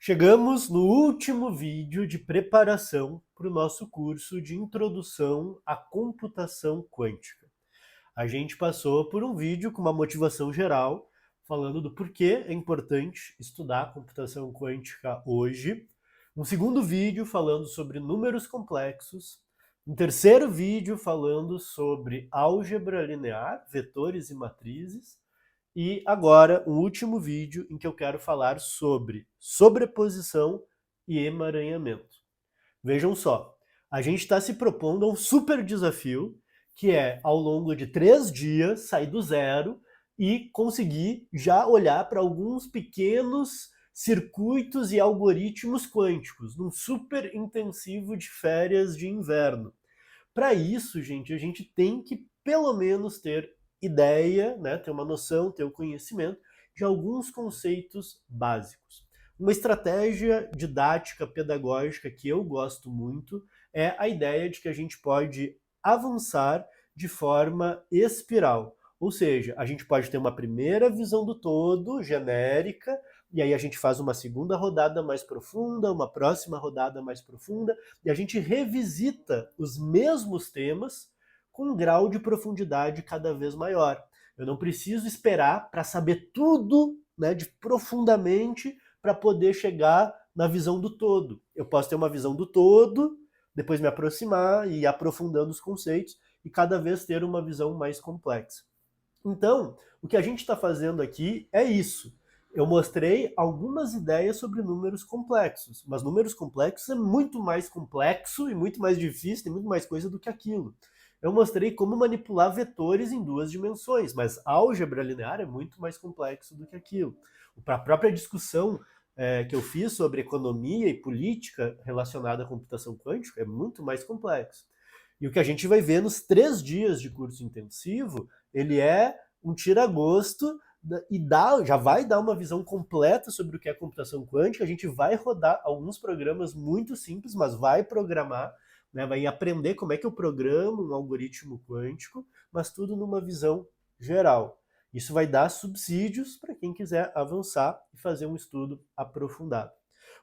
Chegamos no último vídeo de preparação para o nosso curso de Introdução à Computação Quântica. A gente passou por um vídeo com uma motivação geral, falando do porquê é importante estudar computação quântica hoje. Um segundo vídeo falando sobre números complexos. Um terceiro vídeo falando sobre álgebra linear, vetores e matrizes. E agora, um último vídeo em que eu quero falar sobre sobreposição e emaranhamento. Vejam só, a gente está se propondo a um super desafio, que é, ao longo de 3 dias, sair do zero e conseguir já olhar para alguns pequenos circuitos e algoritmos quânticos, num super intensivo de férias de inverno. Para isso, gente, a gente tem que pelo menos ter ideia, né, ter uma noção, ter o conhecimento de alguns conceitos básicos. Uma estratégia didática pedagógica que eu gosto muito é a ideia de que a gente pode avançar de forma espiral. Ou seja, a gente pode ter uma primeira visão do todo, genérica, e aí a gente faz uma segunda rodada mais profunda, uma próxima rodada mais profunda, e a gente revisita os mesmos temas com um grau de profundidade cada vez maior. Eu não preciso esperar para saber tudo, né, de profundamente para poder chegar na visão do todo. Eu posso ter uma visão do todo, depois me aproximar e ir aprofundando os conceitos e cada vez ter uma visão mais complexa. Então, o que a gente está fazendo aqui é isso. Eu mostrei algumas ideias sobre números complexos, mas números complexos é muito mais complexo e muito mais difícil, tem muito mais coisa do que aquilo. Eu mostrei como manipular vetores em 2 dimensões, mas álgebra linear é muito mais complexo do que aquilo. Para a própria discussão que eu fiz sobre economia e política relacionada à computação quântica é muito mais complexo. E o que a gente vai ver nos 3 dias de curso intensivo, ele é um tira-gosto e já vai dar uma visão completa sobre o que é computação quântica. A gente vai rodar alguns programas muito simples, mas vai programar, né, vai aprender como é que eu programo um algoritmo quântico, mas tudo numa visão geral. Isso vai dar subsídios para quem quiser avançar e fazer um estudo aprofundado.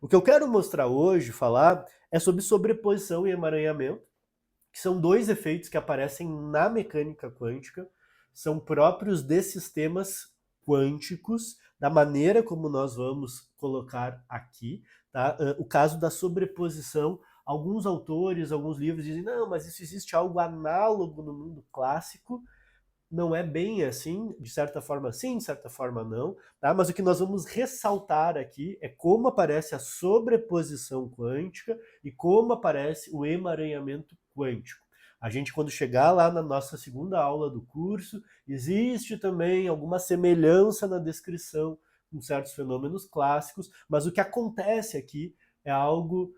O que eu quero mostrar hoje, falar, é sobre sobreposição e emaranhamento, que são 2 efeitos que aparecem na mecânica quântica, são próprios de sistemas quânticos, da maneira como nós vamos colocar aqui. Tá? O caso da sobreposição, alguns autores, alguns livros dizem, não, mas isso existe algo análogo no mundo clássico. Não é bem assim, de certa forma sim, de certa forma não, tá? Mas o que nós vamos ressaltar aqui é como aparece a sobreposição quântica e como aparece o emaranhamento quântico. A gente, quando chegar lá na nossa segunda aula do curso, existe também alguma semelhança na descrição com certos fenômenos clássicos, mas o que acontece aqui é algo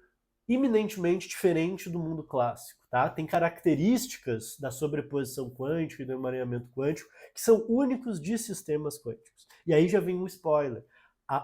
eminentemente diferente do mundo clássico. Tá? Tem características da sobreposição quântica e do emaranhamento quântico que são únicos de sistemas quânticos. E aí já vem um spoiler.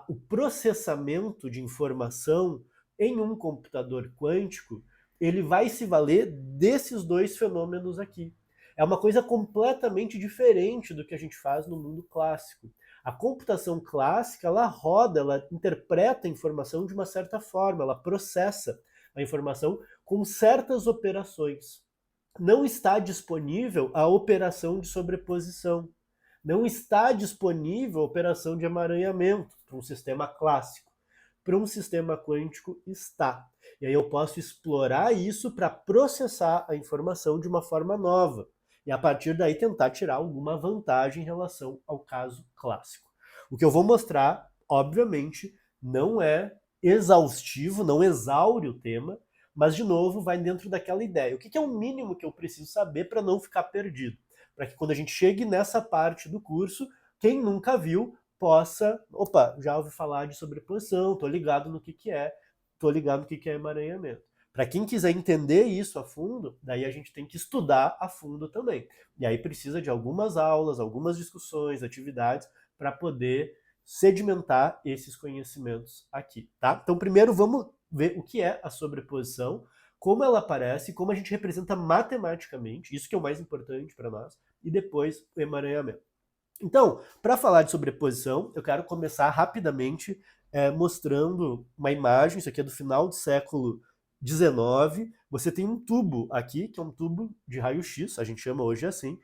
O processamento de informação em um computador quântico, ele vai se valer desses 2 fenômenos aqui. É uma coisa completamente diferente do que a gente faz no mundo clássico. A computação clássica, ela roda, ela interpreta a informação de uma certa forma, ela processa a informação com certas operações. Não está disponível a operação de sobreposição. Não está disponível a operação de emaranhamento para um sistema clássico. Para um sistema quântico está. E aí eu posso explorar isso para processar a informação de uma forma nova. E a partir daí tentar tirar alguma vantagem em relação ao caso clássico. O que eu vou mostrar, obviamente, não é exaustivo, não exaure o tema, mas de novo vai dentro daquela ideia. O que é o mínimo que eu preciso saber para não ficar perdido? Para que quando a gente chegue nessa parte do curso, quem nunca viu possa, opa, já ouvi falar de sobreposição, estou ligado no que é, estou ligado no que é emaranhamento. Para quem quiser entender isso a fundo, daí a gente tem que estudar a fundo também. E aí precisa de algumas aulas, algumas discussões, atividades para poder sedimentar esses conhecimentos aqui, tá? Então primeiro vamos ver o que é a sobreposição, como ela aparece, como a gente representa matematicamente, isso que é o mais importante para nós, e depois o emaranhamento. Então, para falar de sobreposição, eu quero começar rapidamente mostrando uma imagem, isso aqui é do final do século XIX, você tem um tubo aqui, que é um tubo de raio-x, a gente chama hoje assim,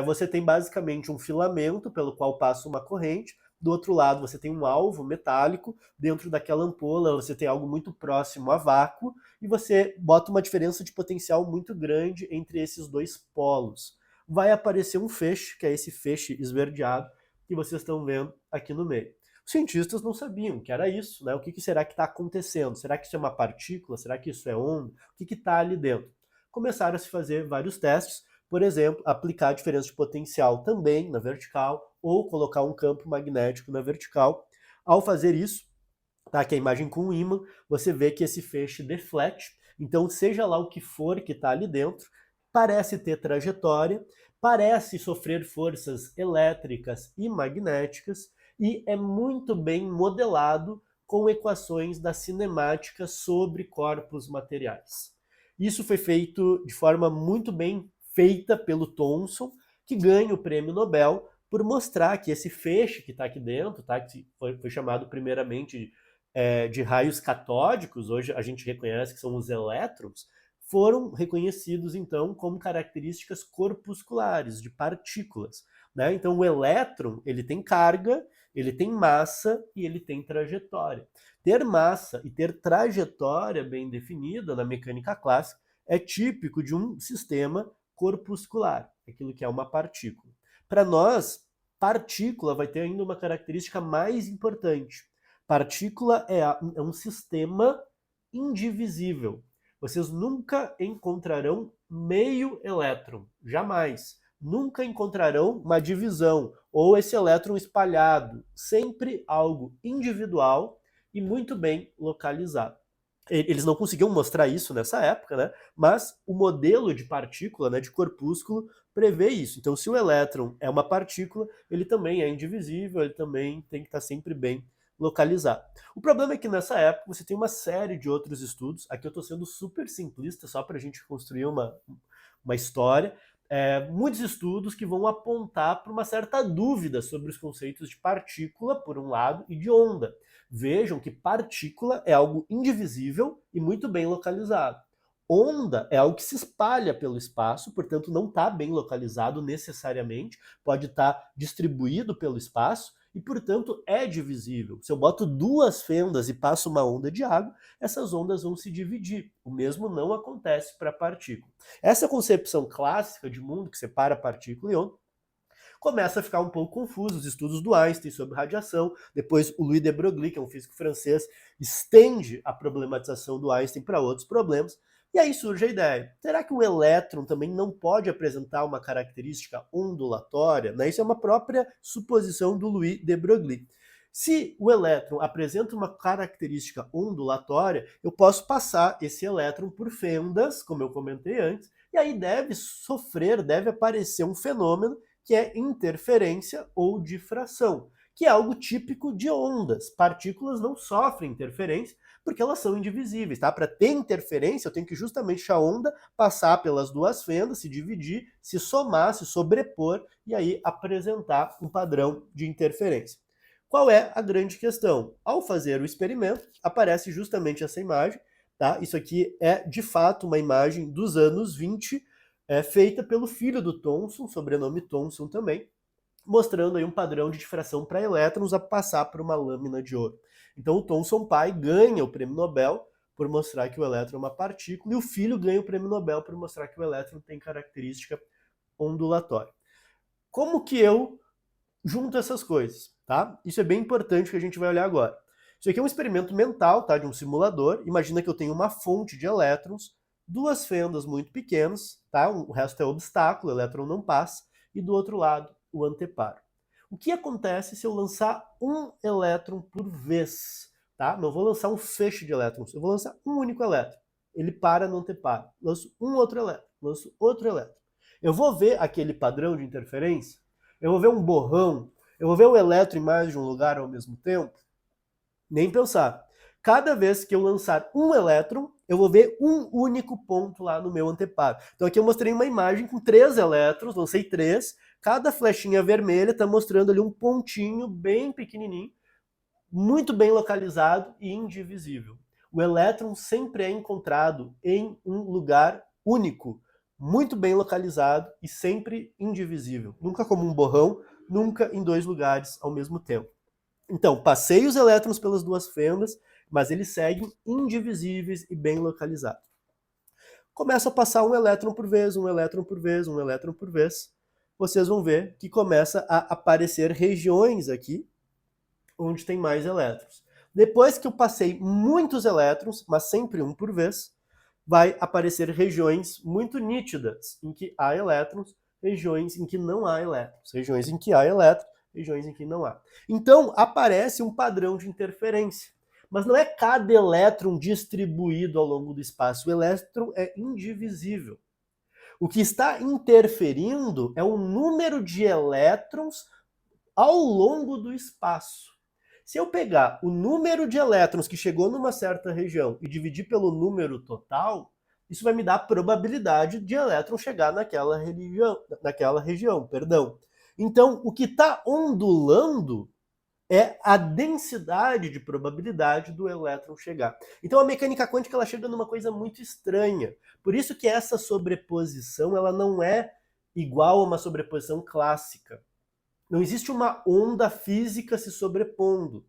você tem basicamente um filamento pelo qual passa uma corrente, do outro lado você tem um alvo metálico, dentro daquela ampola você tem algo muito próximo a vácuo, e você bota uma diferença de potencial muito grande entre esses dois polos. Vai aparecer um feixe, que é esse feixe esverdeado, que vocês estão vendo aqui no meio. Os cientistas não sabiam que era isso, né? O que será que está acontecendo? Será que isso é uma partícula? Será que isso é onda? O que está ali dentro? Começaram a se fazer vários testes, por exemplo, aplicar a diferença de potencial também na vertical, ou colocar um campo magnético na vertical. Ao fazer isso, tá, que é a imagem com o ímã, você vê que esse feixe deflete, então seja lá o que for que está ali dentro, parece ter trajetória, parece sofrer forças elétricas e magnéticas, e é muito bem modelado com equações da cinemática sobre corpos materiais. Isso foi feito de forma muito bem feita pelo Thomson, que ganha o prêmio Nobel por mostrar que esse feixe que está aqui dentro, tá, que foi chamado primeiramente de raios catódicos, hoje a gente reconhece que são os elétrons, foram reconhecidos então como características corpusculares, de partículas. Né? Então o elétron ele tem carga, ele tem massa e ele tem trajetória. Ter massa e ter trajetória bem definida na mecânica clássica é típico de um sistema corpuscular, aquilo que é uma partícula. Para nós, partícula vai ter ainda uma característica mais importante. Partícula é um sistema indivisível. Vocês nunca encontrarão meio elétron, jamais. Nunca encontrarão uma divisão ou esse elétron espalhado. Sempre algo individual e muito bem localizado. Eles não conseguiam mostrar isso nessa época, né? Mas o modelo de partícula, né, de corpúsculo, prevê isso. Então, se o elétron é uma partícula, ele também é indivisível, ele também tem que estar sempre bem localizado. O problema é que nessa época você tem uma série de outros estudos, aqui eu estou sendo super simplista, só para a gente construir uma história, muitos estudos que vão apontar para uma certa dúvida sobre os conceitos de partícula, por um lado, e de onda. Vejam que partícula é algo indivisível e muito bem localizado. Onda é algo que se espalha pelo espaço, portanto não está bem localizado necessariamente, pode estar distribuído pelo espaço e, portanto, é divisível. Se eu boto duas fendas e passo uma onda de água, essas ondas vão se dividir. O mesmo não acontece para a partícula. Essa concepção clássica de mundo que separa partícula e onda começa a ficar um pouco confuso. Os estudos do Einstein sobre radiação, depois o Louis de Broglie, que é um físico francês, estende a problematização do Einstein para outros problemas, e aí surge a ideia, será que o elétron também não pode apresentar uma característica ondulatória? Né? Isso é uma própria suposição do Louis de Broglie. Se o elétron apresenta uma característica ondulatória, eu posso passar esse elétron por fendas, como eu comentei antes, e aí deve aparecer um fenômeno que é interferência ou difração, que é algo típico de ondas. Partículas não sofrem interferência porque elas são indivisíveis, tá? Para ter interferência, eu tenho que justamente a onda passar pelas duas fendas, se dividir, se somar, se sobrepor e aí apresentar um padrão de interferência. Qual é a grande questão? Ao fazer o experimento, aparece justamente essa imagem, tá? Isso aqui é de fato uma imagem dos anos 20, feita pelo filho do Thomson, sobrenome Thomson também, mostrando aí um padrão de difração para elétrons a passar por uma lâmina de ouro. Então o Thomson pai ganha o prêmio Nobel por mostrar que o elétron é uma partícula, e o filho ganha o prêmio Nobel por mostrar que o elétron tem característica ondulatória. Como que eu junto essas coisas? Tá? Isso é bem importante que a gente vai olhar agora. Isso aqui é um experimento mental, tá, de um simulador. Imagina que eu tenho uma fonte de elétrons, duas fendas muito pequenas, tá? O resto é obstáculo, o elétron não passa, e do outro lado, o anteparo. O que acontece se eu lançar um elétron por vez? Tá? Não vou lançar um feixe de elétrons, eu vou lançar um único elétron. Ele para no anteparo. Lanço um outro elétron, lanço outro elétron. Eu vou ver aquele padrão de interferência? Eu vou ver um borrão? Eu vou ver o elétron em mais de um lugar ao mesmo tempo? Nem pensar. Cada vez que eu lançar um elétron, eu vou ver um único ponto lá no meu anteparo. Então aqui eu mostrei uma imagem com 3 elétrons, lancei 3. Cada flechinha vermelha está mostrando ali um pontinho bem pequenininho. muito bem localizado e indivisível. O elétron sempre é encontrado em um lugar único, muito bem localizado e sempre indivisível. Nunca como um borrão, nunca em dois lugares ao mesmo tempo. Então, passei os elétrons pelas duas fendas, mas eles seguem indivisíveis e bem localizados. Começa a passar um elétron por vez, um elétron por vez, um elétron por vez. Vocês vão ver que começa a aparecer regiões aqui onde tem mais elétrons. Depois que eu passei muitos elétrons, mas sempre um por vez, vai aparecer regiões muito nítidas em que há elétrons, regiões em que não há elétrons, regiões em que há elétrons, regiões em que não há. Então, aparece um padrão de interferência. Mas não é cada elétron distribuído ao longo do espaço. O elétron é indivisível. O que está interferindo é o número de elétrons ao longo do espaço. Se eu pegar o número de elétrons que chegou numa certa região e dividir pelo número total, isso vai me dar a probabilidade de elétron chegar naquela região. Então, o que está ondulando é a densidade de probabilidade do elétron chegar. Então a mecânica quântica ela chega numa coisa muito estranha. Por isso que essa sobreposição ela não é igual a uma sobreposição clássica. Não existe uma onda física se sobrepondo.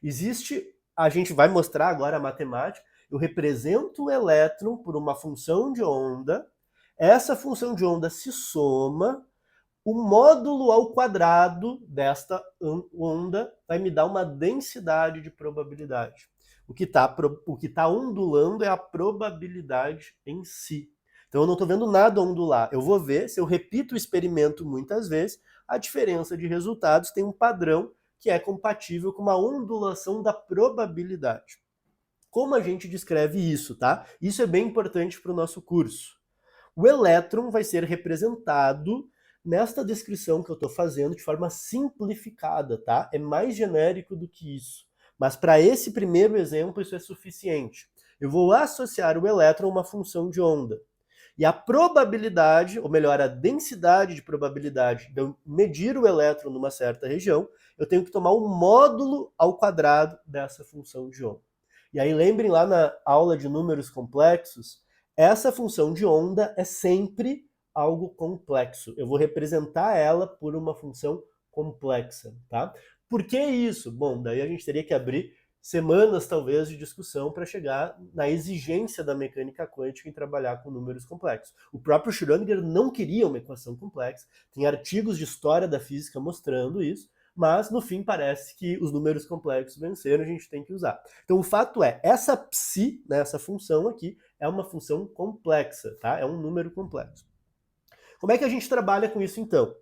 Existe, a gente vai mostrar agora a matemática, eu represento o elétron por uma função de onda, essa função de onda se soma, o módulo ao quadrado desta onda vai me dar uma densidade de probabilidade. O que está ondulando é a probabilidade em si. Então eu não estou vendo nada ondular. Eu vou ver, se eu repito o experimento muitas vezes, a diferença de resultados tem um padrão que é compatível com uma ondulação da probabilidade. Como a gente descreve isso, tá? Isso é bem importante para o nosso curso. O elétron vai ser representado nesta descrição que eu estou fazendo de forma simplificada, tá? É mais genérico do que isso. Mas para esse primeiro exemplo, isso é suficiente. Eu vou associar o elétron a uma função de onda. E a probabilidade, ou melhor, a densidade de probabilidade de eu medir o elétron numa certa região, eu tenho que tomar o módulo ao quadrado dessa função de onda. E aí lembrem lá na aula de números complexos, essa função de onda é sempre algo complexo. Eu vou representar ela por uma função complexa, tá? Por que isso? Bom, daí a gente teria que abrir semanas, talvez, de discussão para chegar na exigência da mecânica quântica em trabalhar com números complexos. O próprio Schrödinger não queria uma equação complexa, tem artigos de história da física mostrando isso, mas no fim parece que os números complexos venceram, a gente tem que usar. Então o fato é, essa psi, né, essa função aqui, é uma função complexa, tá? É um número complexo. Como é que a gente trabalha com isso então?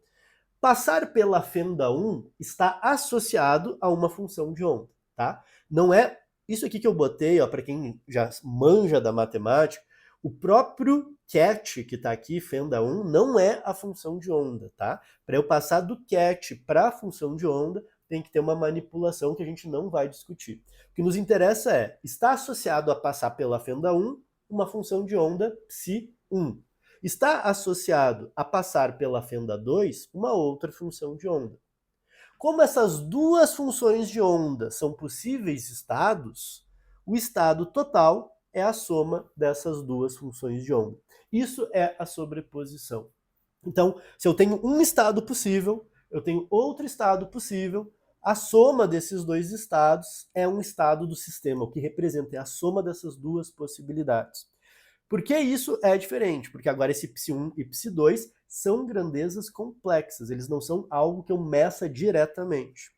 Passar pela fenda 1 está associado a uma função de onda, tá? Não é isso aqui que eu botei, ó, para quem já manja da matemática, o próprio ket que está aqui, fenda 1, não é a função de onda, tá? Para eu passar do ket para a função de onda, tem que ter uma manipulação que a gente não vai discutir. O que nos interessa é, está associado a passar pela fenda 1 uma função de onda psi1. Está associado a passar pela fenda 2 uma outra função de onda. Como essas duas funções de onda são possíveis estados, o estado total é a soma dessas duas funções de onda. Isso é a sobreposição. Então, se eu tenho um estado possível, eu tenho outro estado possível, a soma desses dois estados é um estado do sistema, o que representa é a soma dessas duas possibilidades. Por que isso é diferente? Porque agora esse psi1 e psi2 são grandezas complexas, eles não são algo que eu meça diretamente.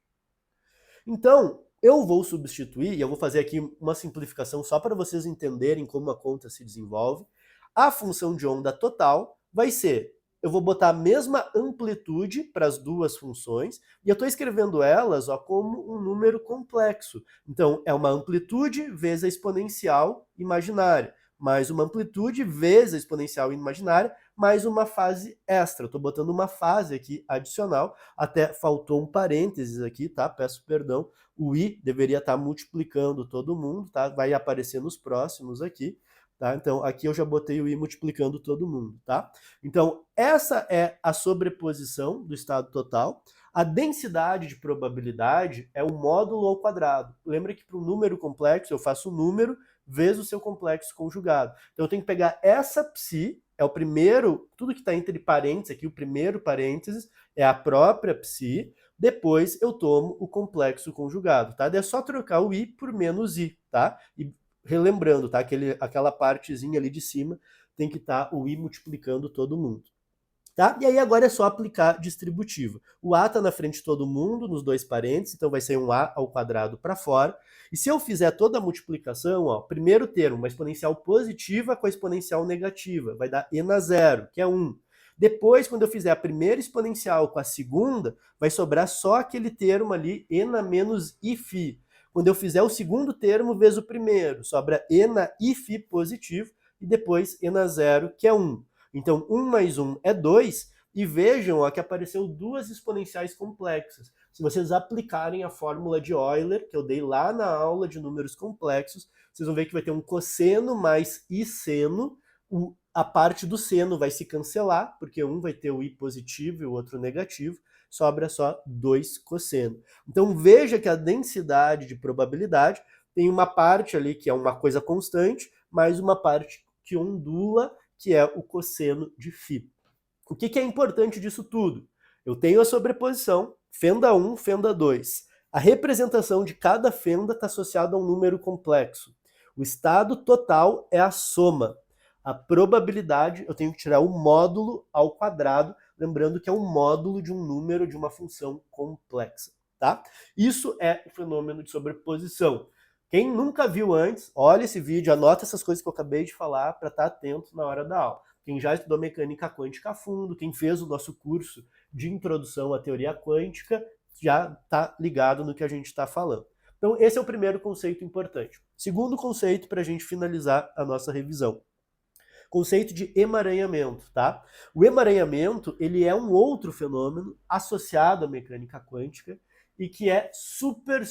Então, eu vou substituir, e eu vou fazer aqui uma simplificação só para vocês entenderem como a conta se desenvolve. A função de onda total vai ser, eu vou botar a mesma amplitude para as duas funções, e eu estou escrevendo elas como um número complexo. Então, é uma amplitude vezes a exponencial imaginária, mais uma amplitude vezes a exponencial imaginária, mais uma fase extra. Eu estou botando uma fase aqui adicional, até faltou um parênteses aqui, tá? Peço perdão. O i deveria estar multiplicando todo mundo, tá? Vai aparecer nos próximos aqui, tá? Então, aqui eu já botei o i multiplicando todo mundo, tá? Então, essa é a sobreposição do estado total. A densidade de probabilidade é o módulo ao quadrado. Lembra que para um número complexo eu faço o número vezes o seu complexo conjugado. Então eu tenho que pegar essa psi, é o primeiro, tudo que está entre parênteses aqui, o primeiro parênteses é a própria psi, depois eu tomo o complexo conjugado, tá? É só trocar o i por menos i, tá? E relembrando, tá? Aquela partezinha ali de cima tem que estar o i multiplicando todo mundo. Tá? E aí agora é só aplicar distributiva. O a está na frente de todo mundo, nos dois parênteses, então vai ser um a ao quadrado para fora. E se eu fizer toda a multiplicação, ó, primeiro termo, uma exponencial positiva com a exponencial negativa, vai dar e na zero, que é 1. Depois, quando eu fizer a primeira exponencial com a segunda, vai sobrar só aquele termo ali, e na menos if. Quando eu fizer o segundo termo vezes o primeiro, sobra e na if positivo, e depois e na zero, que é 1. Então, 1 mais 1 é 2, e vejam ó, que apareceu duas exponenciais complexas. Se vocês aplicarem a fórmula de Euler, que eu dei lá na aula de números complexos, vocês vão ver que vai ter um cosseno mais i seno, a parte do seno vai se cancelar, porque um vai ter o i positivo e o outro negativo, sobra só 2 cosseno. Então veja que a densidade de probabilidade tem uma parte ali que é uma coisa constante, mais uma parte que ondula, que é o cosseno de φ. O que é importante disso tudo? Eu tenho a sobreposição, fenda 1, fenda 2. A representação de cada fenda está associada a um número complexo. O estado total é a soma. A probabilidade, eu tenho que tirar o módulo ao quadrado, lembrando que é um módulo de um número de uma função complexa. Tá? Isso é o fenômeno de sobreposição. Quem nunca viu antes, olha esse vídeo, anota essas coisas que eu acabei de falar para estar atento na hora da aula. Quem já estudou mecânica quântica a fundo, quem fez o nosso curso de introdução à teoria quântica, já está ligado no que a gente está falando. Então, esse é o primeiro conceito importante. Segundo conceito para a gente finalizar a nossa revisão. Conceito de emaranhamento, tá? O emaranhamento, ele é um outro fenômeno associado à mecânica quântica e que é super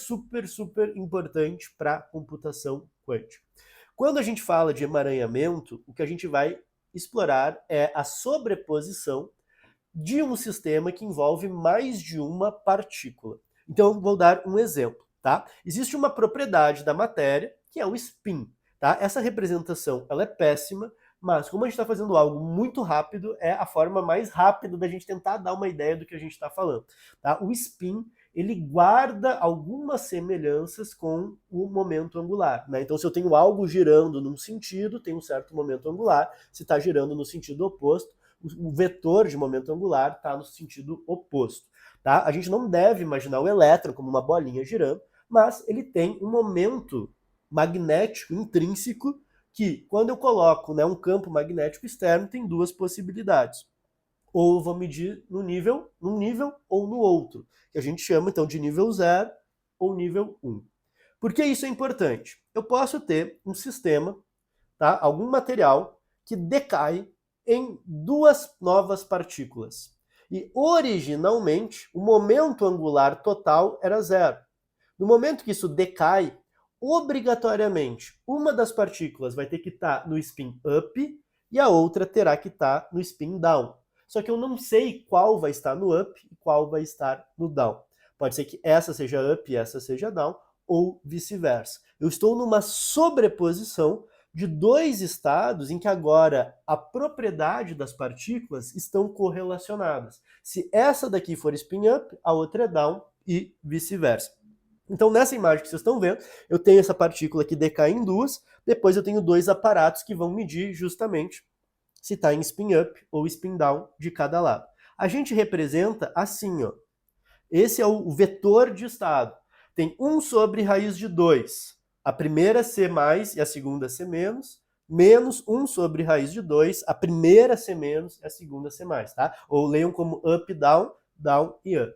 importante para a computação quântica. Quando a gente fala de emaranhamento, o que a gente vai explorar é a sobreposição de um sistema que envolve mais de uma partícula. Então, vou dar um exemplo, tá? Existe uma propriedade da matéria, que é o spin, tá? Essa representação, ela é péssima, mas como a gente está fazendo algo muito rápido, é a forma mais rápida da gente tentar dar uma ideia do que a gente está falando, tá? O spin, ele guarda algumas semelhanças com o momento angular, né? Então, se eu tenho algo girando num sentido, tem um certo momento angular. Se está girando no sentido oposto, o vetor de momento angular está no sentido oposto, tá? A gente não deve imaginar o elétron como uma bolinha girando, mas ele tem um momento magnético intrínseco que, quando eu coloco, né, um campo magnético externo, tem duas possibilidades. Ou eu vou medir num nível ou no outro, que a gente chama então de nível 0 ou nível 1. Por que isso é importante? Eu posso ter um sistema, tá, algum material que decai em duas novas partículas. E originalmente o momento angular total era 0. No momento que isso decai, obrigatoriamente uma das partículas vai ter que estar no spin up e a outra terá que estar no spin down. Só que eu não sei qual vai estar no up e qual vai estar no down. Pode ser que essa seja up e essa seja down, ou vice-versa. Eu estou numa sobreposição de dois estados em que agora a propriedade das partículas estão correlacionadas. Se essa daqui for spin up, a outra é down e vice-versa. Então, nessa imagem que vocês estão vendo, eu tenho essa partícula que decai em duas, depois eu tenho dois aparatos que vão medir justamente se está em spin up ou spin down de cada lado. A gente representa assim, ó. Esse é o vetor de estado. Tem 1 sobre raiz de 2. A primeira C mais e a segunda C menos. Menos 1 sobre raiz de 2. A primeira C menos e a segunda C mais, tá? Ou leiam como up, down, down e up.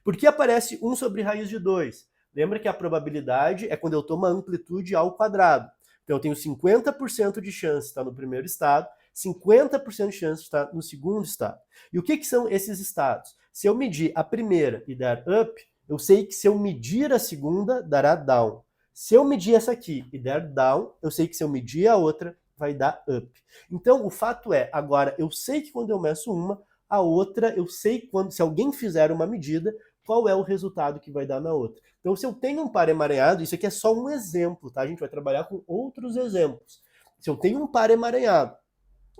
Por que aparece 1 sobre raiz de 2? Lembra que a probabilidade é quando eu tomo a amplitude ao quadrado. Então eu tenho 50% de chance de estar no primeiro estado, 50% de chance de estar no segundo estado. E o que são esses estados? Se eu medir a primeira e der up, eu sei que se eu medir a segunda, dará down. Se eu medir essa aqui e der down, eu sei que se eu medir a outra, vai dar up. Então, o fato é, agora, eu sei que quando eu meço uma, a outra, eu sei quando, se alguém fizer uma medida, qual é o resultado que vai dar na outra. Então, se eu tenho um par emaranhado, isso aqui é só um exemplo, tá? A gente vai trabalhar com outros exemplos. Se eu tenho um par emaranhado,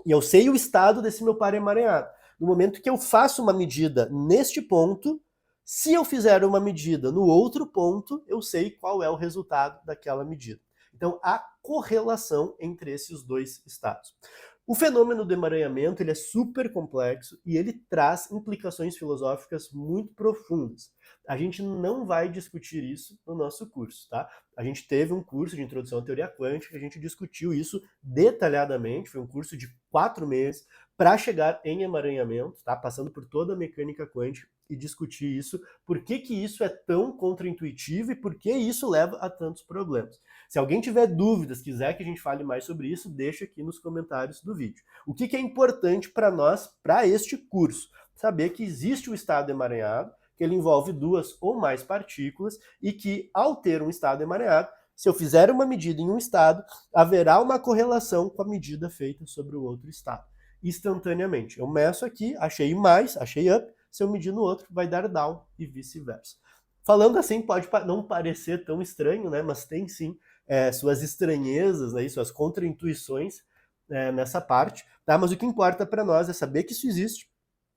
e eu sei o estado desse meu par emaranhado, no momento que eu faço uma medida neste ponto, se eu fizer uma medida no outro ponto, eu sei qual é o resultado daquela medida. Então, há correlação entre esses dois estados. O fenômeno do emaranhamento ele é super complexo e ele traz implicações filosóficas muito profundas. A gente não vai discutir isso no nosso curso, tá? A gente teve um curso de introdução à teoria quântica, a gente discutiu isso detalhadamente, foi um curso de 4 meses para chegar em emaranhamento, tá? Passando por toda a mecânica quântica e discutir isso, por que que isso é tão contraintuitivo e por que isso leva a tantos problemas. Se alguém tiver dúvidas, quiser que a gente fale mais sobre isso, deixa aqui nos comentários do vídeo. O que que é importante para nós, para este curso? Saber que existe o estado emaranhado, que ele envolve 2 ou mais partículas e que, ao ter um estado emaranhado, se eu fizer uma medida em um estado, haverá uma correlação com a medida feita sobre o outro estado, instantaneamente. Eu meço aqui, achei mais, achei up, se eu medir no outro, vai dar down e vice-versa. Falando assim, pode não parecer tão estranho, né? Mas tem sim suas estranhezas, né? Suas contraintuições nessa parte, tá? Mas o que importa para nós é saber que isso existe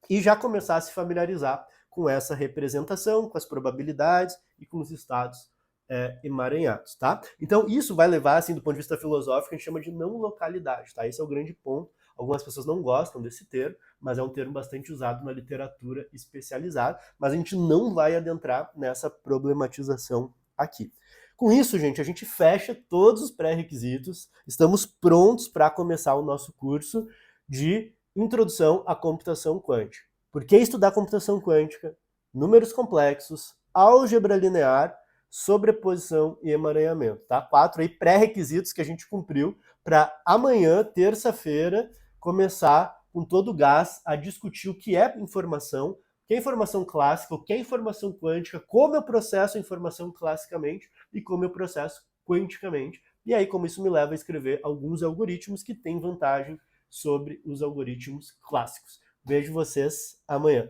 e já começar a se familiarizar com essa representação, com as probabilidades e com os estados emaranhados, tá? Então isso vai levar, assim, do ponto de vista filosófico, a gente chama de não localidade, tá? Esse é o grande ponto. Algumas pessoas não gostam desse termo, mas é um termo bastante usado na literatura especializada, mas a gente não vai adentrar nessa problematização aqui. Com isso, gente, a gente fecha todos os pré-requisitos, estamos prontos para começar o nosso curso de Introdução à Computação Quântica. Por que estudar computação quântica, números complexos, álgebra linear, sobreposição e emaranhamento, tá? 4 aí pré-requisitos que a gente cumpriu para amanhã, terça-feira, começar com todo o gás a discutir o que é informação, o que é informação clássica, o que é informação quântica, como eu processo a informação classicamente e como eu processo quanticamente. E aí, como isso me leva a escrever alguns algoritmos que têm vantagem sobre os algoritmos clássicos. Vejo vocês amanhã.